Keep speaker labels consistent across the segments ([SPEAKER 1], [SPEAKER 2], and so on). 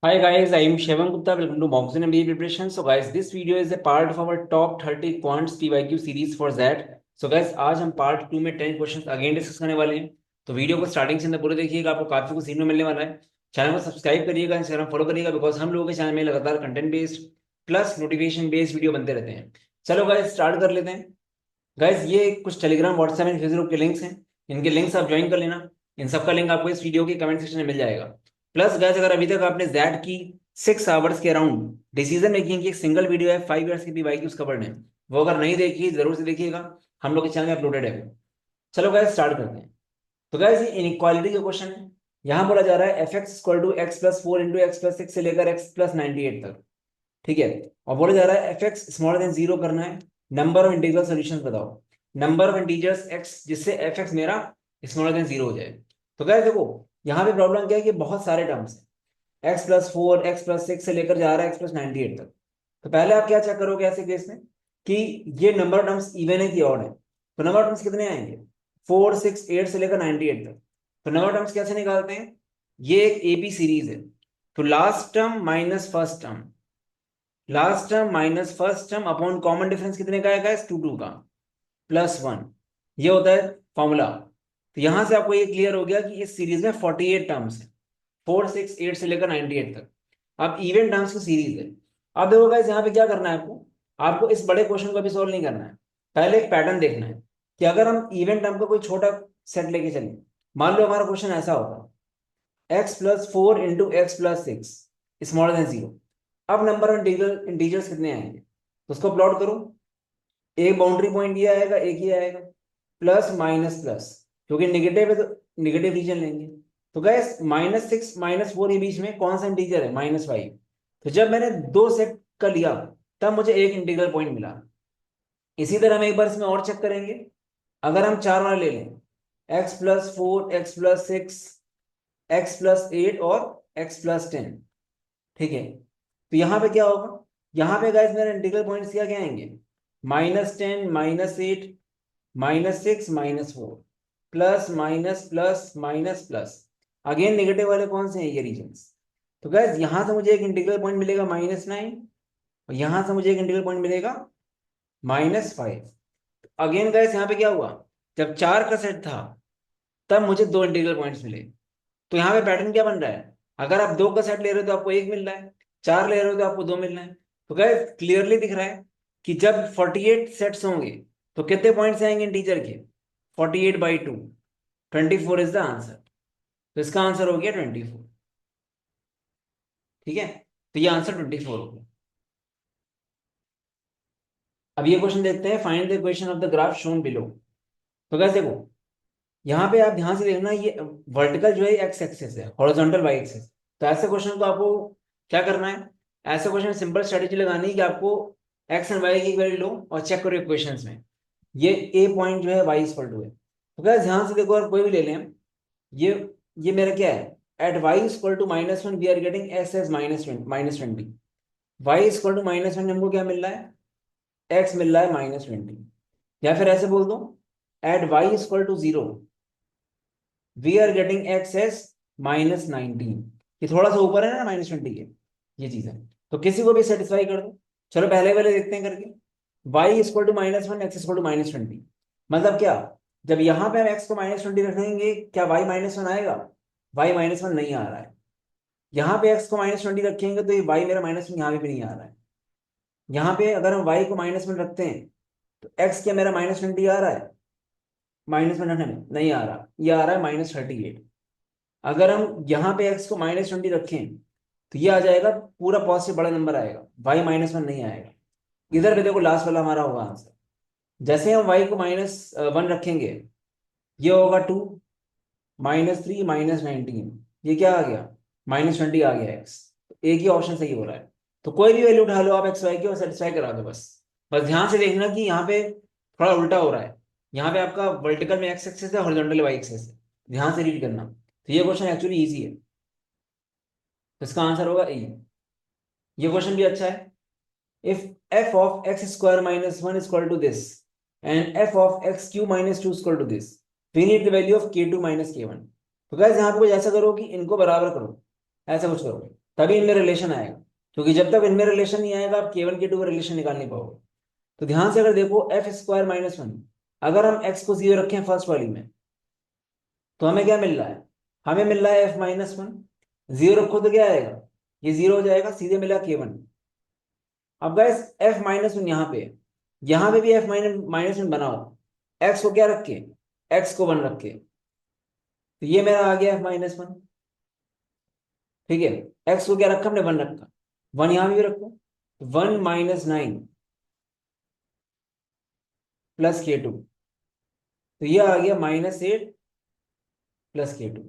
[SPEAKER 1] Hi guys, I am Shivam Gupta. Welcome to Moxon MBA Preparation. So guys, this video is a part of our top 30 quants PYQ series for that. So guys, आज हम part 2 में 10 questions again discuss करने वाले हैं। तो video को starting से अंदर पूरे देखिएगा, आपको काफी कुछ सीखने मिलने वाला है। चैनल को सब्सक्राइब करिएगा, इंस्टाग्राम फॉलो करिएगा, बिकॉज हम लोगों के चैनल में लगातार content based plus notification based video बनते रहते हैं। चलो गाइज स्टार्ट कर लेते हैं। गाइज ये कुछ टेलीग्राम व्हाट्सएप एंड फेसबुक के लिंक्स हैं, इनके लिंक्स आप ज्वाइन कर लेना। इन सबका लिंक आपको इस वीडियो के कमेंट सेक्शन में मिल जाएगा। प्लस गाइज अगर अभी तक आपने जैड की 6 आवर्स के अराउंड डिसीजन मेकिंग की एक सिंगल वीडियो है 5 इयर्स की PYQs कवर्ड है, वो अगर नहीं देखी जरूर से देखिएगा, हम लोग के चैनल में अपलोडेड है वो। चलो गाइज स्टार्ट करते हैं। तो गाइज ये इनइक्वालिटी का क्वेश्चन है। यहाँ बोला जा रहा है f x equal to x plus 4 into x plus 6 से लेकर एक्स प्लस 98 तक। ठीक है। और बोला जा रहा है एफ एक्स स्मॉलर देन 0 करना है। नंबर ऑफ इंटीग्रल सॉल्यूशंस बताओ। नंबर ऑफ इंटीजर्स एक्स जिससे एफ एक्स मेरा स्मॉलर देन 0 हो जाए। तो गाइस देखो, यहाँ पे प्रॉब्लम क्या है कि बहुत सारे टर्म्स है, x+4 x+6 से लेकर जा रहा है x+98 तक। तो पहले आप क्या चेक करोगे ऐसे केस में कि ये नंबर ऑफ टर्म्स इवन है कि ऑड है। तो नंबर ऑफ टर्म्स कितने आएंगे, 4 6 8 से लेकर 98 तक। तो नंबर ऑफ टर्म्स कैसे निकालते हैं, ये एक एपी सीरीज है। तो last term minus first term, last term minus first term upon common difference कितने का आएगा, 2 का +1। ये होता है फॉर्मूला। तो यहां से आपको ये क्लियर हो गया कि इस सीरीज में 48 टर्म्स है, 4 6 8 से लेकर 98 तक। अब इवन टर्म्स की सीरीज है। अब देखो गाइस यहाँ पे क्या करना है आपको, आपको इस बड़े क्वेश्चन को भी सोल्व नहीं करना है। पहले एक पैटर्न देखना है कि अगर हम इवन टर्म का कोई छोटा सेट लेके चलें। मान लो हमारा क्वेश्चन ऐसा होगा, x+4 into x+6 smaller than 0। अब नंबर ऑफ इंटीजर्स कितने आएंगे, तो उसको प्लॉट करो। एक बाउंड्री पॉइंट ये आएगा, एक ही आएगा, प्लस माइनस प्लस, क्योंकि निगेटिव है तो निगेटिव रीजन लेंगे। तो गैस -6 -4 के बीच में कौन सा इंटीजर है, -5। तो जब मैंने दो सेट का लिया तब मुझे एक इंटीग्रल पॉइंट मिला। इसी तरह हम एक बार इसमें और चेक करेंगे। अगर हम चार वाला ले लें, x+4 x+6 x+8 और x+10। ठीक है। तो यहाँ पे क्या होगा, यहाँ पे गाइस मेरे इंटीग्रल पॉइंट्स क्या आएंगे, -10 -8 -6 -4 plus minus plus minus plus. Again negative वाले कौन से हैं, ये रीजन्स। तो गाइस यहाँ से मुझे एक इंटीग्रल पॉइंट मिलेगा -9, और यहाँ से मुझे एक इंटीग्रल पॉइंट मिलेगा -5। अगेन गाइस यहाँ पे क्या हुआ, जब चार का सेट था तब मुझे दो इंटीग्रल पॉइंट्स मिले। तो यहाँ पे पैटर्न क्या बन रहा है, अगर आप दो का सेट ले रहे हो तो आपको एक मिल रहा है, चार ले रहे हो तो आपको दो मिल रहा है। तो गाइस क्लियरली दिख रहा है कि जब 48 सेट्स होंगे तो कितने पॉइंट्स आएंगे इंटीजर के, 48/2, 24 इज द आंसर। तो इसका आंसर हो गया 24। ठीक है, तो ये आंसर 24 हो गया। अब ये क्वेश्चन देखते हैं, find the equation of the graph shown below. तो गाइस देखो, यहाँ पे आप ध्यान से देखना, ये वर्टिकल जो है एक्स एक्सिस है, हॉरिजॉन्टल वाई एक्सिस। तो ऐसे क्वेश्चन को आपको क्या करना है, ऐसे क्वेश्चन में सिंपल स्ट्रेटेजी लगानी है कि आपको एक्स एंड वाई की वैल्यू लो और चेक करो इक्वेशंस में। ये ए पॉइंट जो है वाई इक्वल टू है। तो क्या ध्यान से देखो, और कोई भी ले लें हम, ये ये मेरा क्या है, at y equal to -1 we are getting S as -20। Y equal to -1 हमको क्या मिल रहा है, एक्स मिल रहा है -20। या फिर ऐसे बोल दो, at y equal to 0 we are getting x as -19। ये थोड़ा सा ऊपर है ना -20 के, ये चीज है। तो किसी को भी सेटिस्फाई कर दो। चलो पहले पहले देखते हैं करके। y equal to -1 x equal to -20, मतलब क्या, जब यहाँ पे हम x को -20 रखेंगे क्या y -1 आएगा, y -1 नहीं आ रहा है। यहाँ पे x को -20 रखेंगे तो ये y मेरा -1 यहाँ पे भी नहीं आ रहा है। यहाँ पे अगर हम y को -1 रखते हैं तो x क्या मेरा -20 आ रहा है, -1 नहीं आ रहा, ये आ रहा है -38। अगर हम यहाँ पे x को -20 रखें तो ये आ जाएगा पूरा पॉजिटिव बड़ा नंबर आएगा, y -1 नहीं आएगा। इधर पे देखो लास्ट वाला हमारा होगा आंसर। जैसे हम y को -1 रखेंगे, ये होगा 2 -3 -19, ये क्या आ गया, -20 आ गया x। एक ही ऑप्शन सही हो रहा है। तो कोई भी वैल्यू उठा लो आप एक्स वाई की और सेटिस्फाई करा दो बस। बस ध्यान से देखना कि यहाँ पे थोड़ा उल्टा हो रहा है। यहाँ पे आपका वर्टिकल में एक्स एक्सेस है, हॉरिजॉन्टल वाई एक्सेस है। ध्यान से रीड करना। तो ये क्वेश्चन एक्चुअली इजी है, तो इसका आंसर होगा ए। ये क्वेश्चन भी अच्छा है। If f of x square minus 1 is equal to this and f of x cube minus 2 is equal to this, we need the value of k2 minus k1। तो guys यहाँ पे कुछ ऐसा करो कि इनको बराबर करो, ऐसा कुछ करो। तभी इनमें रिलेशन आएगा, क्योंकि जब तक इनमें रिलेशन नहीं आएगा आप K1 K2 का रिलेशन निकाल नहीं पाओगे। तो ध्यान से अगर देखो एफ स्क्वायर माइनस वन, अगर हम एक्स को जीरो रखें फर्स्ट वाली में, तो हमें क्या मिल रहा है, हमें मिल रहा है एफ माइनस वन। जीरो रखो तो क्या आएगा, ये जीरो हो जाएगा, सीधे मिला K1। अब गाइस एफ माइनस वन यहाँ पे है, यहाँ पे भी एफ माइनस माइनस वन बनाओ, एक्स को क्या रख के, एक्स को वन रख के, तो ये मेरा आ गया एफ माइनस वन। ठीक है, एक्स को क्या रखा हमने, वन रखा, वन यहाँ भी रखो, one minus nine plus K2, तो ये आ गया -8 प्लस K2।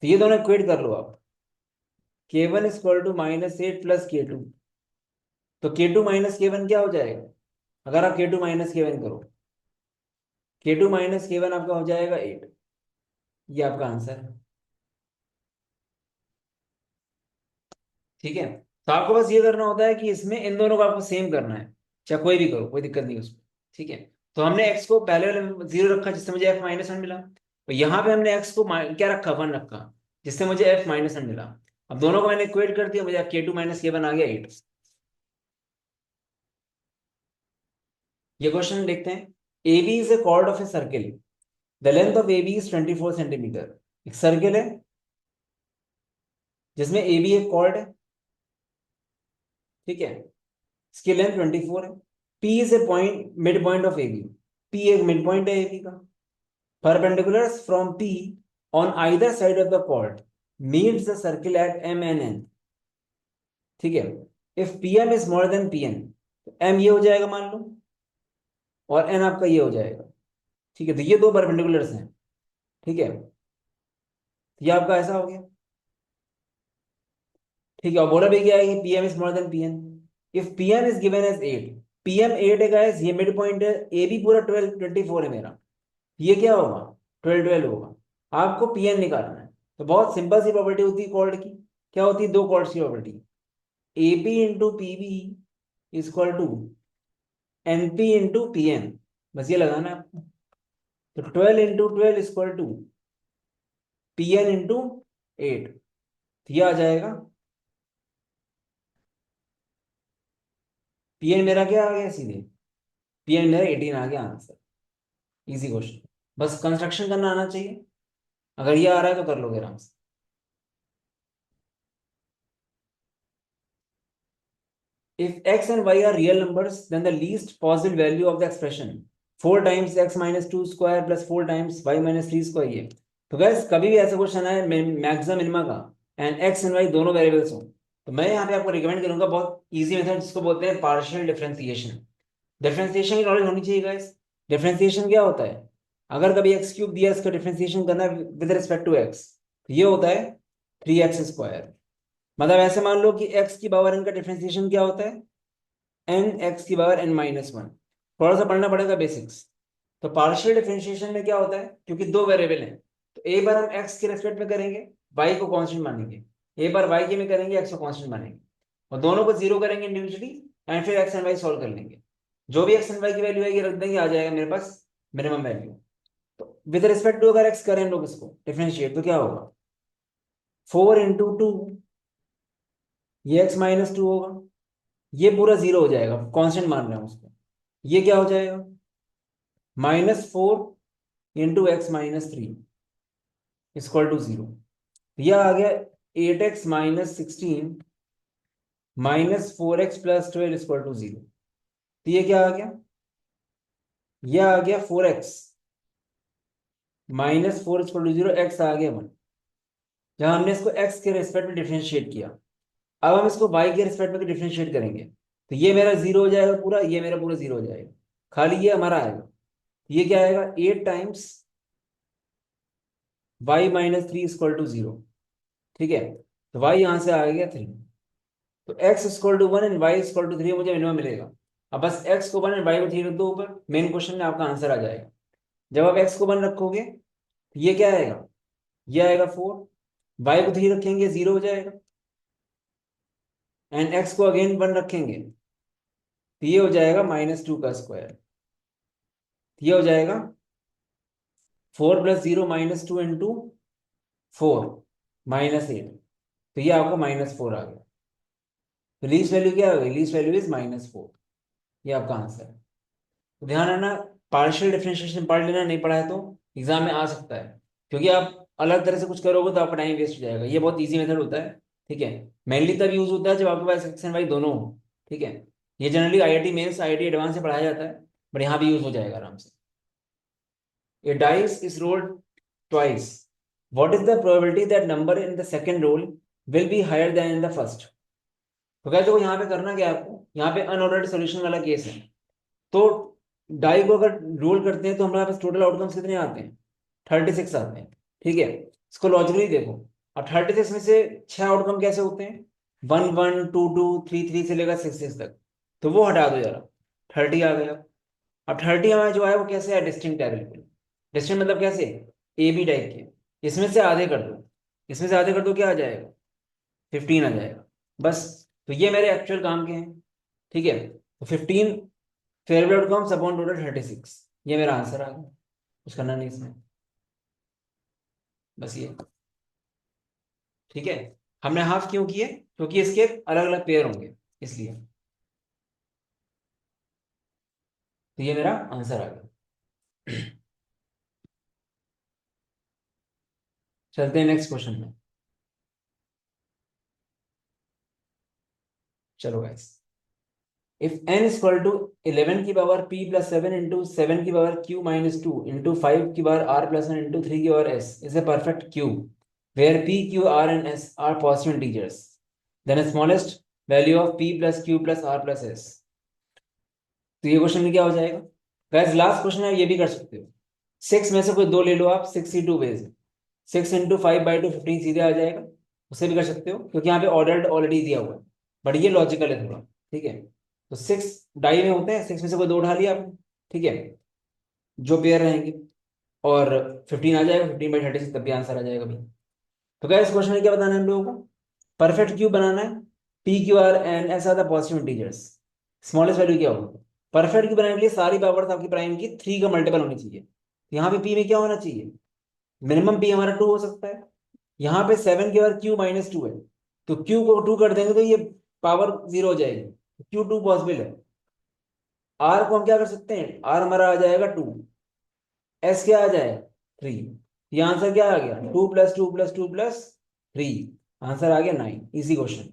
[SPEAKER 1] तो ये दोनों इक्वेट कर लो आप, K1 equal to -8 plus K2, तो K2 माइनस K1 क्या हो जाएगा, अगर आप K2 माइनस K1 करो, K2 माइनस K1 आपका हो जाएगा 8। ये आपका आंसर है। ठीक है, तो आपको बस ये करना होता है कि इसमें इन दोनों को आपको सेम करना है, चाहे कोई भी करो, कोई दिक्कत नहीं उसमें। ठीक है, तो हमने एक्स को पहले वाले में जीरो रखा जिससे मुझे एफ माइनस वन मिला, तो यहाँ पे हमने एक्स को क्या रखा, वन रखा, जिससे मुझे एफ माइनस वन मिला। अब दोनों को मैंने इक्वेट कर दिया, मुझे K2 माइनस K1 आ गया 8। ये क्वेश्चन देखते हैं। A B is a chord of a circle, the length of A B is 24 centimetre. एक सर्किल है जिसमें ए बी एक कॉर्ड है, ठीक है, इसकी लेंथ 24 है। P is a point, mid point of A B, P एक मिड पॉइंट है ए बी का। Perpendicular from P on either side of the chord meets the circle at M N N. ठीक है, if P M is more than P N, तो M ये हो जाएगा मान लो, और एन आपका ये हो जाएगा। ठीक है, तो ये दो परपेंडिकुलर्स हैं। ठीक है, तो ये आपका ऐसा हो गया। ठीक है, और बोला भी क्या है कि P M is more than P N, if P M is given as 8, P M 8 है गाइस, ये मिड पॉइंट है, ए बी पूरा 12 24 है मेरा, ये क्या होगा, 12 12 होगा। आपको पी एन निकालना है, तो बहुत सिंपल सी प्रॉपर्टी होती है कॉर्ड की, क्या होती है, दो कॉर्ड्स की property, A B into P B equal to N P into P N, बस ये लगाना है आपको। तो 12 into 12 equal to P N into 8, ये आ जाएगा। पी एन मेरा क्या आ गया सीधे, पी एन मेरा 18 आ गया आंसर। इजी क्वेश्चन, बस कंस्ट्रक्शन करना आना चाहिए, अगर ये आ रहा है तो कर लोगे आराम से। If x and y are real numbers, then the least possible value of the expression 4 times x minus 2 square plus 4 times y minus 3 square ये। तो गैस कभी भी ऐसा क्वेश्चन है मैक्सिमम मिनिमा का, एंड x एंड y दोनों variables हो, तो मैं यहाँ पे आपको रिकमेंड करूंगा बहुत इजी मेथड जिसको बोलते हैं पार्शियल डिफरेंशिएशन। डिफरेंशिएशन की नॉलेज होनी चाहिए गाइस। डिफरेंशिएशन क्या होता है, अगर कभी एक्स क्यूब दिया, इसका डिफरेंशिएशन करना विद रिस्पेक्ट टू एक्स, तो ये होता है 3x स्क्वायर। मतलब ऐसे मान लो कि x की पावर n का डिफरेंशिएशन क्या होता है, एन एक्स की पावर n माइनस वन। थोड़ा सा पढ़ना पड़ेगा बेसिक्स। तो पार्शियल डिफरेंशिएशन में क्या होता है, क्योंकि दो वेरिएबल हैं, तो एक बार हम x के रेस्पेक्ट में करेंगे, y को कांस्टेंट मानेंगे, एक बार y के में करेंगे, x को कांस्टेंट मानेंगे, और दोनों को जीरो करेंगे इंडिविजुअली, एंड फिर x एंड y सॉल्व कर लेंगे। जो भी x एंड y की वैल्यू आएगी रख देंगे, आ जाएगा मेरे पास मिनिमम वैल्यू। तो विद रिस्पेक्ट टू अगर x करें हम लोग इसको डिफरेंशिएट, तो क्या होगा, 4 इंटू 2, ये x माइनस टू होगा, ये पूरा जीरो हो जाएगा, कांस्टेंट मान रहे हैं उसको, ये क्या हो जाएगा, -4 into x minus 3 equal to zero. यह आ गया 8x minus 16 -4x plus 12 equal to zero. तो ये क्या आ गया, यह आ गया 4x -4 equal to zero, X आ गया 1, जहां हमने इसको x के रेस्पेक्ट में डिफरेंशिएट किया। अब हम इसको y के रेस्पेक्ट में डिफरेंशिएट करेंगे, तो ये मेरा जीरो हो जाएगा पूरा, ये मेरा पूरा जीरो हो जाएगा, खाली ये हमारा आएगा। ये क्या आएगा, 8 times y-3 equal to zero. ठीक है, तो y यहां से आ गया 3, तो x equal to 1 and y equal to 3 मुझे मिनिमम मिलेगा। अब बस x को 1 एंड y को 3 रख दो ऊपर, मेन क्वेश्चन में आपका आंसर आ जाएगा। जब आप x को 1 रखोगे तो ये क्या आएगा, ये आएगा 4, y को 3 रखेंगे जीरो हो जाएगा, एंड x को अगेन 1 रखेंगे तो ये हो जाएगा -2 का स्क्वायर। ये हो जाएगा 4 + 0 -2 इंटू 4 -8। तो ये आपका -4 आ गया। तो लीस्ट वैल्यू क्या हो गई? Least value is -4। ये आपका आंसर है। तो ध्यान रखना, पार्शियल डिफरेंशिएशन पढ़ लेना, नहीं पढ़ा है तो एग्जाम में आ सकता है, क्योंकि आप अलग तरह से कुछ करोगे तो आपका टाइम वेस्ट हो जाएगा। ये बहुत ईजी मेथड होता है, ठीक है। मेनली तब यूज होता है जब आपके पास एक्स एंड वाई दोनों हो, ठीक है। ये generally IIT mains IIT advance से पढ़ाया जाता है, बट यहाँ भी यूज हो जाएगा आराम से। A dice is rolled twice. What is the probability that number in the second roll will be higher than in the first? तो कहते हो यहाँ पे करना क्या है आपको, यहाँ पे अनऑर्डर्ड सॉल्यूशन वाला केस है। तो डाई को अगर रोल करते हैं तो हमारे पास टोटल आउटकम्स कितने आते हैं? 36 आते हैं, ठीक है। इसको लॉजिकली देखो, अब 36 में से 6 आउटकम कैसे होते हैं? 1 1 2 2 3 3 से लेकर 6 6 तक। तो वो हटा दो जरा, 30 आ गया। अब 30 हमारा जो है वो कैसे है? डिस्टिंक्ट है बिल्कुल। डिस्टिंक्ट मतलब कैसे? ए बी टाइप के। इसमें से आधे कर दो, इसमें से आधे कर दो, क्या आ जाएगा? 15 आ जाएगा। बस। तो ये मेरे एक्चुअल काम के हैं, ठीक है। तो 15 फेवरेट आउटकम्स अपॉन टोटल 36, ये मेरा आंसर आ गया। कुछ करना नहीं इसमें, बस ये, ठीक है। हमने हाफ क्यों किए? क्योंकि इसके अलग अलग पेयर होंगे, इसलिए। तो ये मेरा आंसर आ गया। चलते हैं नेक्स्ट क्वेश्चन में। चलो guys, if n is equal to 11 की पावर p प्लस 7 इंटू 7 की पावर q माइनस 2 इंटू 5 की पावर r प्लस 1 इंटू 3 की power s is a perfect cube where p q r and s are positive integers, then the smallest value of p plus q plus r plus s। तो ये question में क्या हो जाएगा? वैसे last question है, ये भी कर सकते हो। 6 में से कोई दो ले लो आप, 62 वेज। 6 इंटू 5/2 15 सीधे आ जाएगा। उसे भी कर सकते हो, क्योंकि यहाँ पे ऑर्डर ऑलरेडी दिया हुआ है, बट ये लॉजिकल है थोड़ा, ठीक है। तो 6 डाई में होते हैं, 6 में से कोई दो उठा लिया आपने, ठीक है, जो पेयर रहेंगे, और 15 आ जाएगा। 15/36 तब भी आंसर आ जाएगा भाई। तो क्या इस क्वेश्चन में क्या बताना है हम लोगों को? परफेक्ट क्यूब बनाना है। P Q R and S are the positive integers. Smallest value क्या होगा? परफेक्ट क्यूब बनाने के लिए सारी पावर्स आपकी प्राइम की 3 का मल्टीपल होनी चाहिए। यहाँ पे पी में क्या होना चाहिए? मिनिमम पी हमारा 2 हो सकता है। यहाँ पे 7 की पावर क्यू माइनस 2 है, तो क्यू को 2 कर देंगे तो ये पावर 0 हो जाएगी। Q2 पॉसिबल है। आर को हम क्या कर सकते हैं? आर हमारा आ जाएगा 2। एस क्या आ जाएगा? 3। ये आंसर क्या आ गया? 2 + 2 + 2 + 3। आंसर आ गया 9। Easy question.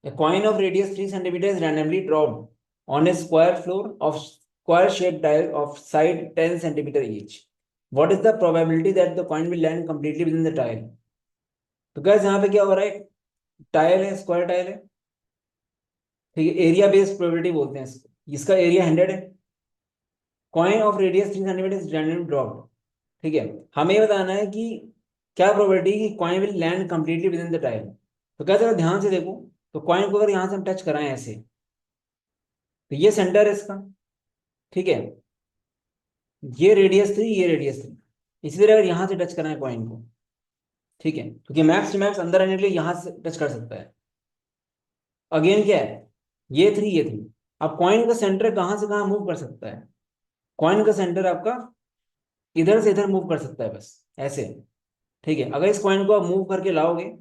[SPEAKER 1] A coin of radius 3 centimeters is randomly dropped on a square floor of square-shaped tile of side 10 centimeter each. What is the probability that the coin will land completely within the tile? तो guys यहाँ पे क्या हो रहा है? Tile है, square tile है, ठीक है। एरिया बेस्ड प्रोबेबिलिटी बोलते हैं इसको। इसका एरिया 100 है। Coin of radius 3 centimetre is randomly dropped, ठीक है। हमें ये बताना है कि क्या प्रोबेबिलिटी कि coin will land completely with in the tile. तो क्या, जरा ध्यान से देखो। तो कॉइन को अगर यहाँ से हम टच कराएं ऐसे, तो ये सेंटर है इसका, ठीक है। ये रेडियस 3, ये रेडियस 3। इसी तरह अगर यहाँ से टच कराएं कॉइन को, ठीक है, क्योंकि मैक्स टू मैक्स अंदर आने के लिए यहाँ से टच कर सकता है। अगेन क्या है? ये 3, ये 3। अब कॉइन का सेंटर कहाँ से कहाँ मूव कर सकता है? कॉइन का सेंटर आपका इधर से इधर मूव कर सकता है, बस ऐसे, ठीक है। अगर इस कॉइन को आप मूव करके लाओगे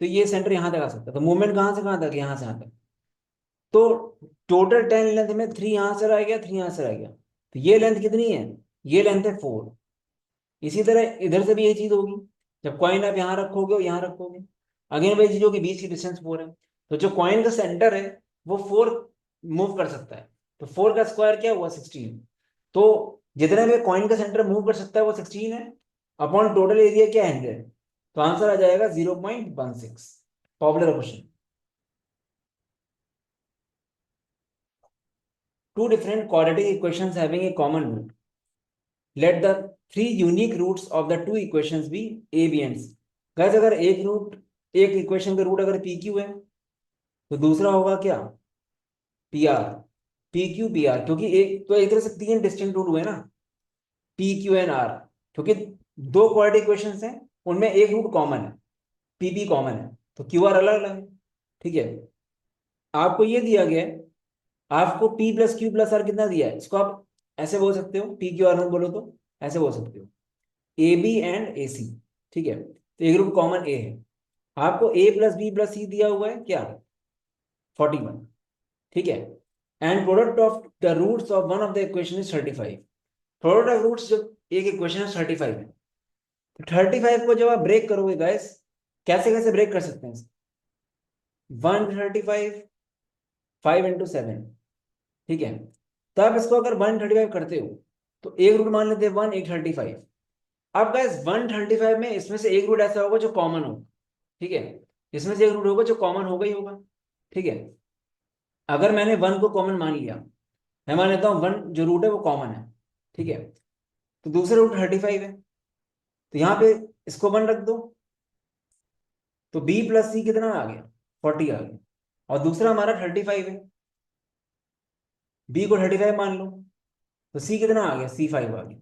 [SPEAKER 1] तो ये सेंटर यहाँ तक आ सकता है। तो मूवमेंट कहाँ से कहाँ तक? यहाँ से यहाँ तक। तो टोटल 10 लेंथ में 3 यहाँ से आ गया, 3 यहाँ से आ गया, तो ये लेंथ कितनी है? ये लेंथ है 4। इसी तरह इधर से भी यही चीज होगी। जब कॉइन आप यहाँ रखोगे और यहाँ रखोगे, अगेन वही चीज होगी, बीच की डिस्टेंस 4 है। तो जो कॉइन का सेंटर है वो 4 मूव कर सकता है। तो 4 का स्क्वायर क्या हुआ? 16। तो जितने में कॉइन का सेंटर मूव कर सकता है वो 16 है, अपॉन टोटल एरिया क्या है? 100। तो आंसर आ जाएगा 0.16। Popular question. Two different quadratic equations having a common root. Let the three unique roots of the two equations be a, b and c. Guys, अगर एक इक्वेशन का रूट अगर P Q है, तो दूसरा होगा क्या? P R. P Q P R, क्योंकि एक तरह से 3 डिस्टिंक्ट रूट हुए ना, पी क्यू एन आर। क्योंकि दो क्वाड्रेटिक इक्वेशंस हैं, उनमें एक रूट कॉमन है, पी पी कॉमन है, तो क्यू आर अलग अलग है, ठीक है। आपको ये दिया गया है, आपको P plus Q plus R कितना दिया है, इसको आप ऐसे बोल सकते हो, पी क्यू आर मत बोलो तो ऐसे बोल सकते हो। ए बी एंड ए सी, ठीक है। तो एक रूट कॉमन ए है, आपको A plus B plus C दिया हुआ है क्या, 41, ठीक है। And product of the roots of one of the equation is 35। Product of roots जब एक इक्वेशन है 35 है, तो 35 को जब आप ब्रेक करोगे गाइस, कैसे कैसे ब्रेक कर सकते हैं, 135, 5 into 7, ठीक है। तब इसको अगर 135 करते हो तो एक रूट मान लेते हैं 1, एक 35। अब गाइस 135 में इसमें से एक रूट ऐसा होगा जो कॉमन हो, ठीक है। इसमें से एक रूट होगा जो कॉमन होगा ही होगा, ठीक है। अगर मैंने 1 को कॉमन मान लिया, मैं मान लेता हूँ 1 जो रूट है वो कॉमन है, ठीक है। तो दूसरा रूट 35 है, तो यहाँ पे इसको 1 रख दो, तो बी प्लस सी कितना आ गया, 40 आ गया। और दूसरा हमारा 35 है, बी को 35 मान लो, तो सी कितना आ गया, C5 आ गया।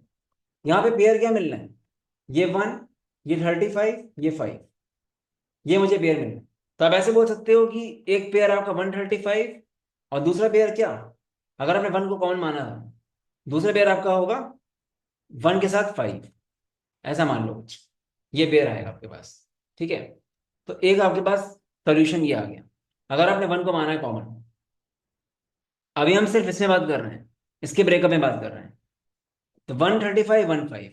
[SPEAKER 1] यहाँ पे पेयर क्या मिलना है, ये 1, ये 35, ये 5, ये मुझे पेयर मिलना है। तो आप ऐसे बोल सकते हो कि एक पेयर आपका 135, और दूसरा पेयर क्या, अगर आपने 1 को कॉमन माना था, दूसरा पेयर आपका होगा 1 के साथ 5, ऐसा मान लो कुछ, ये पेयर आएगा आपके पास, ठीक है। तो एक आपके पास सोल्यूशन ये आ गया, अगर आपने 1 को माना है कॉमन। अभी हम सिर्फ इसमें बात कर रहे हैं, इसके ब्रेकअप में बात कर रहे हैं। तो 135, 15,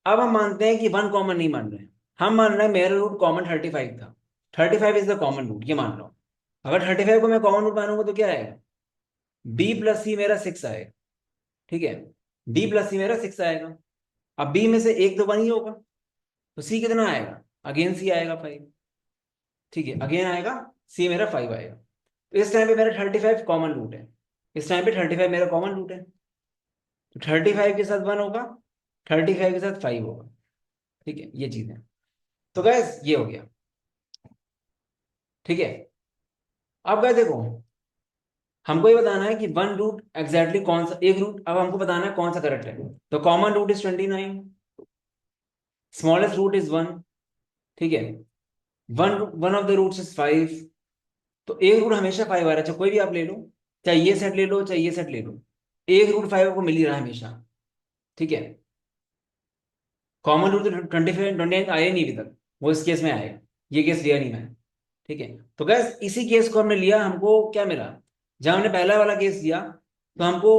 [SPEAKER 1] अब हम मानते हैं कि 1 कॉमन नहीं मान रहे हैं, हम मान रहे हैं मेरा रूट कॉमन 35 था, 35 इज द कॉमन रूट, ये मान लो। अगर 35 को मैं कॉमन रूट मानूंगा तो क्या आएगा, बी प्लस सी मेरा 6 आएगा, ठीक है। बी प्लस सी मेरा 6 आएगा। अब बी में से एक तो 1 ही होगा, तो सी कितना आएगा, अगेन सी आएगा 5, ठीक है, अगेन आएगा सी मेरा 5 आएगा। तो इस टाइम पे मेरा 35 कॉमन रूट है, इस टाइम पे 35 मेरा कॉमन रूट है, तो 35 के साथ 1 होगा, 35 के साथ 5 होगा, ठीक है, ये चीज है। तो गैस ये हो गया, ठीक है। अब गैस देखो, हमको ये बताना है कि 1 रूट एग्जैक्टली कौन सा, एक रूट अब हमको बताना है कौन सा करेक्ट है। तो common root is 29, smallest root is 1, ठीक है। One one of the roots is 5, तो एक रूट हमेशा 5 आ रहा है, चाहे कोई भी आप ले लो, चाहे ये सेट ले लो चाहे ये सेट ले लो, एक रूट 5 को मिल ही रहा है हमेशा, ठीक है। कॉमन रूट तो 25, 29 आया नहीं अभी तक, वो इस केस में आएगा, ये केस लिया नहीं मैंने, ठीक है। तो गैस इसी केस को हमने लिया, हमको क्या मिला, जहां हमने पहला वाला केस लिया तो हमको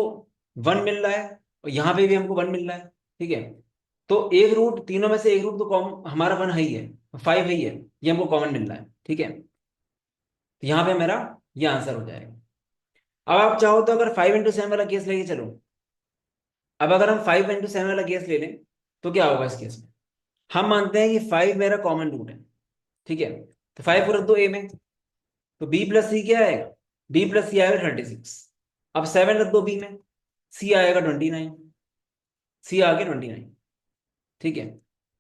[SPEAKER 1] 1 मिल रहा है, और यहाँ पे भी हमको 1 मिल रहा है, ठीक है। तो एक रूट, तीनों में से एक रूट तो कॉमन हमारा 1 है ही है, 5 है ही है, ये हमको कॉमन मिल रहा है, ठीक है। तो यहाँ पे मेरा ये आंसर हो जाएगा। अब आप चाहो तो अगर 5 into 7 वाला केस लेके चलो, अब अगर हम 5 into 7 वाला केस ले लें तो क्या होगा इस केस में, हम मानते हैं कि 5 मेरा कॉमन रूट है, ठीक है। तो 5 को रख दो ए में, तो बी प्लस सी क्या आएगा, बी प्लस सी आएगा 36। अब 7 रख दो बी में, सी आएगा 29, सी आ गया 29, ठीक है।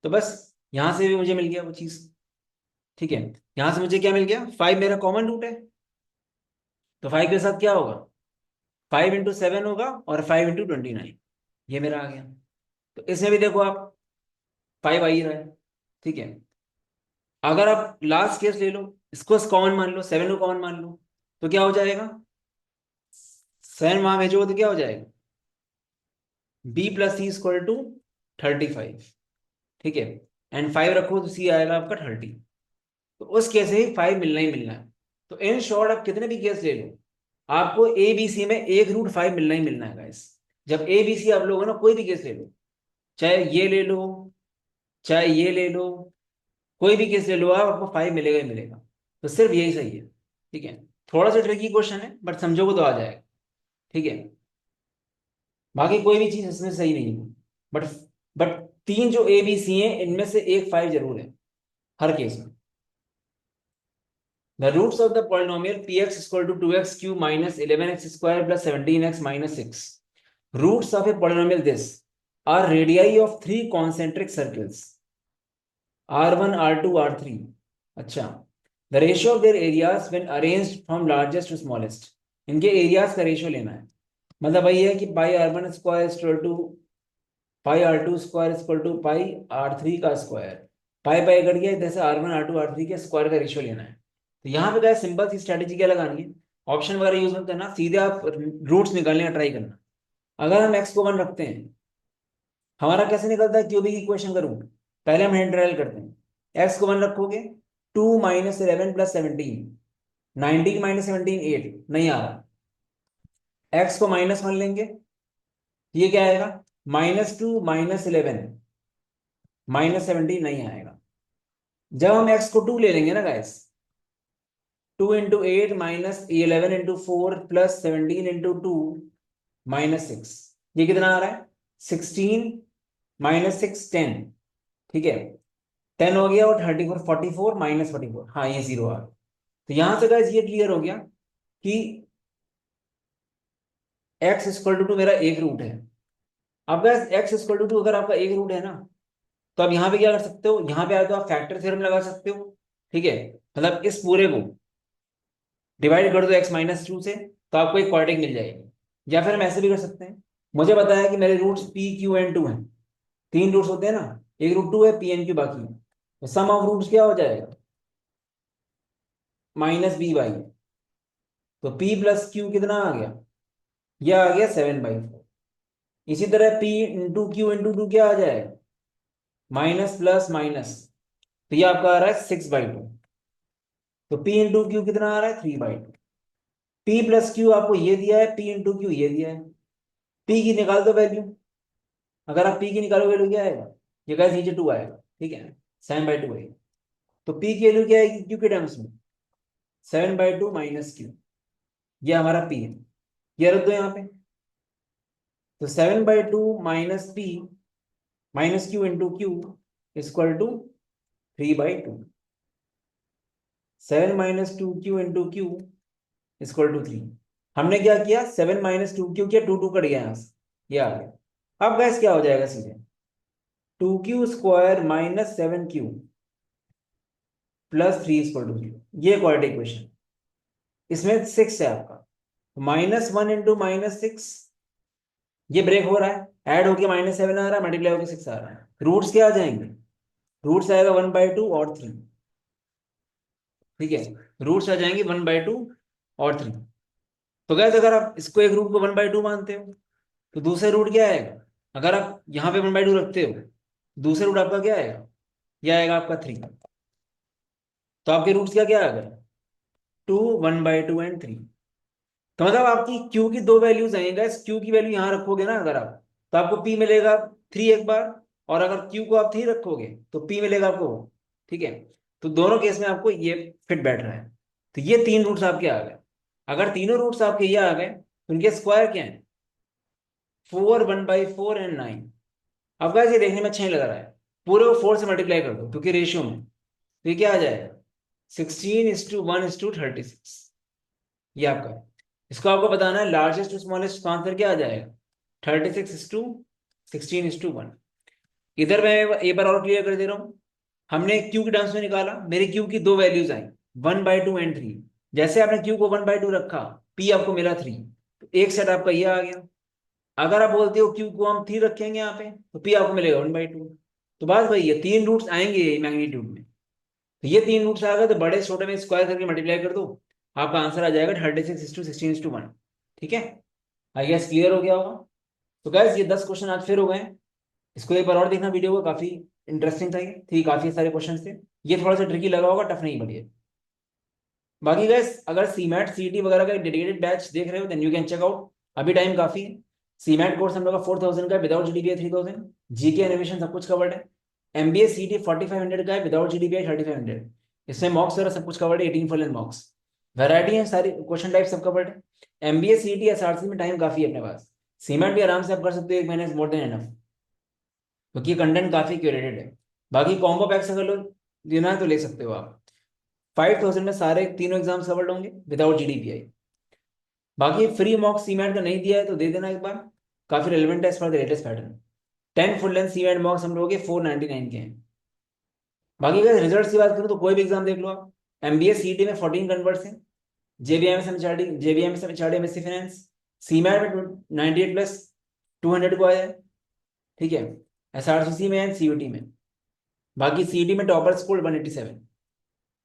[SPEAKER 1] तो बस यहां से भी मुझे मिल गया वो चीज, ठीक है। यहां से मुझे क्या मिल गया, 5 मेरा कॉमन रूट है, तो 5 के साथ क्या होगा, 5 into 7 होगा, और 5 into 29, ये मेरा आ गया। तो इसमें भी देखो आप 5 आ ही रहा है, ठीक है। अगर आप लास्ट केस ले लो, इसको कॉमन मान लो, 7 को कॉमन मान लो, तो क्या हो जाएगा, 7 वहां भेजोगे तो क्या हो जाएगा, B plus C equal to 35, ठीक है। एंड 5 रखो तो सी आएगा आपका 30, तो उस केस में ही 5 मिलना ही मिलना है। तो इन शॉर्ट आप कितने भी केस ले लो, आपको ए बी सी में एक रूट 5 मिलना ही मिलना है गाइस। जब ए बी सी आप लोग ना कोई भी केस ले लो, चाहे ये ले लो चाहे ये ले लो, कोई भी केस ले लो आप, आपको 5 मिलेगा ही मिलेगा। तो सिर्फ यही सही है, ठीक है। थोड़ा सा ट्रिकी क्वेश्चन है बट समझोगे तो आ जाएगा, ठीक है। बाकी कोई भी चीज इसमें सही नहीं है, बट बट तीन जो ए बी सी हैं इनमें से एक 5 जरूर है हर केस में। The roots of the polynomial px equal to 2x cube minus 11x square plus 17x minus 6. Roots of a polynomial this are radii of three concentric circles R1, R2, R3. अच्छा, the ratio of their areas when arranged from largest to smallest. इनके areas का ratio लेना है, मतलब वही है कि pi R1 square equal to pi R2 square equal to pi R3 का स्क्वायर, पाई पाई कट गया, जैसे R1, R2, R3 के स्क्वायर का रेशियो लेना है। तो यहाँ पे क्या सिंपल सी स्ट्रेटेजी क्या लगानी है, ऑप्शन वगैरह यूज मत करना, सीधे आप रूट्स निकालने का ट्राई करना। अगर हम एक्स को 1 रखते हैं हमारा कैसे निकलता है क्यूबिक इक्वेशन का रूट? पहले हम हैंड ट्रायल करते हैं। एक्स को 1 रखोगे, 2 माइनस 11 प्लस 17, 19 माइनस 17 8, नहीं आ रहा। एक्स को -1 लेंगे, ये क्या आएगा? -2 माइनस 11 माइनस 17, नहीं आएगा। जब हम एक्स को 2 ले लेंगे ना गाइस, 2 × 8 माइनस 11 × 4 प्लस 17 × 2 -6, ये कितना आ रहा है? 16 -6 10, ठीक है। 10 हो गया और 34 44 -44, हाँ ये 0 आ गया। तो यहां से गाइस ये क्लियर हो गया कि x इक्वल टू मेरा एक रूट है। अब गाइस x इक्वल टू अगर आपका एक रूट है ना, तो आप यहाँ पे क्या कर सकते हो, यहाँ पे आए तो आप फैक्टर थ्योरम लगा सकते हो, ठीक है। मतलब इस पूरे को डिवाइड कर दो x-2 से, तो आपको एक क्वाड्रेटिक मिल जाएगी। या फिर हम ऐसे भी कर सकते हैं, मुझे पता है कि मेरे रूट्स p q एंड 2 हैं, 3 रूट्स होते हैं ना, एक रूट 2 है, p n q बाकी है, तो सम ऑफ रूट्स क्या हो जाएगा? -b/, तो p प्लस q कितना आ गया? यह आ गया 7/4। इसी तरह p इंटू क्यू इंटू 2 क्या आ जाएगा? माइनस प्लस माइनस, तो ये आपका आ रहा है 6/2। तो p इंटू क्यू कितना आ रहा है? 3/2। p प्लस क्यू आपको ये दिया है, p इंटू क्यू ये दिया है। p की निकाल दो वैल्यू। अगर आप p की निकालो वैल्यू क्या आएगा? ये गाइस नीचे 2 आएगा, ठीक है, 7/2 आएगा। तो p की वैल्यू क्या आएगी q के टर्म्स में? 7/2 माइनस क्यू, ये हमारा p है। ये रख दो यहाँ पे, तो 7/2 minus p minus Q into Q equal to 3/2। 7 - 2q into Q equal to 3। हमने क्या किया? 7 - 2q किया, 2 2 कट गया यहाँ से, ये आ गया। अब गैस क्या हो जाएगा सीधे? 2q² minus 7q plus 3 equal to 0, ये क्वाड्रेटिक इक्वेशन। इसमें 6 है आपका, -1 इंटू -6, ये ब्रेक हो रहा है, ऐड होके -7 आ रहा है, मल्टीप्लाई होके 6 आ रहा है। रूट्स क्या आ जाएंगे? रूट्स आएगा 1/2 और 3, ठीक है। रूट्स आ जाएंगे 1/2 और 3। तो गैस अगर आप इसको एक रूट को 1/2 मानते हो, तो दूसरा रूट क्या आएगा? अगर आप यहाँ पे 1/2 रखते हो, दूसरा रूट आपका क्या आएगा? यह आएगा आपका 3। तो आपके रूट्स क्या क्या आ गए? 2 1/2 एंड 3। तो मतलब आपकी क्यू की दो वैल्यूज आएंगे, इस क्यू की वैल्यू यहाँ रखोगे ना अगर आप, तो आपको पी मिलेगा 3 एक बार, और अगर क्यू को आप 3 रखोगे तो पी मिलेगा आपको, ठीक है। तो दोनों केस में आपको ये फिट बैठ रहा है। तो ये 3 रूट्स आपके आ गए। अगर तीनों रूट्स आपके ये आ गए तो उनके स्क्वायर क्या है? 4 1/4 एंड 9। अब गाइस ये देखने में अच्छा नहीं लग रहा है, पूरे को 4 से मल्टीप्लाई कर दो क्योंकि रेशियो में, तो ये क्या आ जाएगा? 16:1:36, ये आपका है। इसको आपको बताना है लार्जेस्ट टू स्मॉलेस्ट, तो आंसर क्या आ जाएगा? 36:16:1। इधर मैं एक बार और क्लियर कर दे रहा हूँ। हमने क्यू के टर्म्स में निकाला, मेरे क्यू की दो वैल्यूज आई, 1/2 एंड 3। जैसे आपने क्यू को 1/2 रखा, पी आपको मिला 3, तो एक सेट आपका ये आ गया। अगर आप बोलते हो क्यू को हम 3 रखेंगे यहाँ पे, तो पी आपको मिलेगा 1/2। तो बात वही है, 3 रूट्स आएंगे मैग्नीट्यूड में। तो ये 3 रूट्स आ गए तो बड़े छोटे में स्क्वायर करके मल्टीप्लाई कर दो, आपका आंसर आ जाएगा 36:16:1। ठीक है, आई गेस क्लियर हो गया होगा। तो गैस ये 10 क्वेश्चन आज फिर हो गए हैं। इसको एक बार और देखना वीडियो को, काफी इंटरेस्टिंग था ये, ठीक काफी सारे क्वेश्चन थे। ये थोड़ा सा ट्रिकी लगा होगा, टफ नहीं बढ़िया। बाकी गैस अगर सीमैट सीटी वगैरह का डेडिकेटेड बैच देख रहे हो then you can check out, अभी टाइम काफी है। सीमैट कोर्स हम लोग का 4000 का है, विदाउट जीडीपीआई 3000, जीके एनिमेशन सब कुछ कवर्ड है। एमबीए सीटी 4500 का है, विदाउट जीडीपीआई 3500। इसमें मॉक्स वगैरह सब कुछ कवर्ड है, 18 फुल एंड मॉक्स। वैरायटी है सारी, क्वेश्चन टाइप सब कवर्ड है। एमबीए सीटी एसआरसी में टाइम काफी है अपने पास। सीमैट भी आराम से आप कर सकते हो, एक महीने मोर देन एनफ, क्योंकि कंटेंट काफी क्यूरेटेड है। बाकी कॉम्बो पैक्स अगर लो लेना है तो ले सकते हो आप। 5000 में सारे तीनों एग्जाम्स कवर्ड होंगे विदाउट जीडीपीआई। बाकी फ्री मॉक सीमैट का नहीं दिया है तो दे देना एक बार, काफी रेलिवेंट है as for the latest pattern. 10 full length CMAT mocks हम लोग के 499 के हैं। बाकी अगर रिजल्ट की बात करूँ तो कोई भी एग्जाम देख लो आप, एमबीए सीटी में 14 कन्वर्ट्स हैं, JBMS MHRD JBMS MHRD MSc finance, CMAT में 98 प्लस 200 को आया है, ठीक है। एसआरसीसी में एंड सीयूटी में। बाकी सीटी में टॉपर स्कोर 187।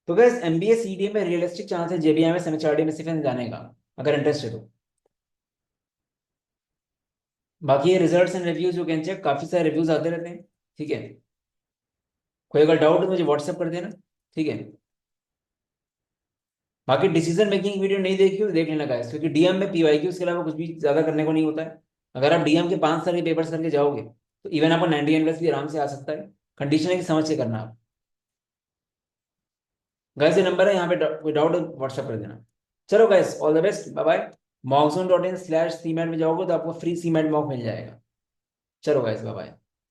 [SPEAKER 1] तो गैस एमबीए सीटी में रियलिस्टिक चांस है जेबीएमएस एमएचआरडी एमएससी फाइनेंस जाने का, अगर इंटरेस्ट है तो। बाकी ये results and reviews you can check, काफी सारे रिव्यूज आते रहते हैं। ठीक है, कोई अगर डाउट है मुझे व्हाट्सएप कर देना। ठीक है, बाकी डिसीजन मेकिंग वीडियो नहीं देखी हो देख लेना गाइस, क्योंकि डीएम में पीवाईक्यू के अलावा कुछ भी ज्यादा करने को नहीं होता है। अगर आप डीएम के 5 साल के पेपर्स करके जाओगे तो इवन आपको 90 प्लस भी आराम से आ सकता है। कंडीशन है कि समझ के करना आप। गाइस ये नंबर है यहाँ पे, कोई डाउट व्हाट्सएप कर देना। चलो guys, all the best, bye bye. मॉक्सोन.in/cmat में जाओगे तो आपको फ्री सीमेंट मॉक मिल जाएगा। चलो गाइस, बाय बाय।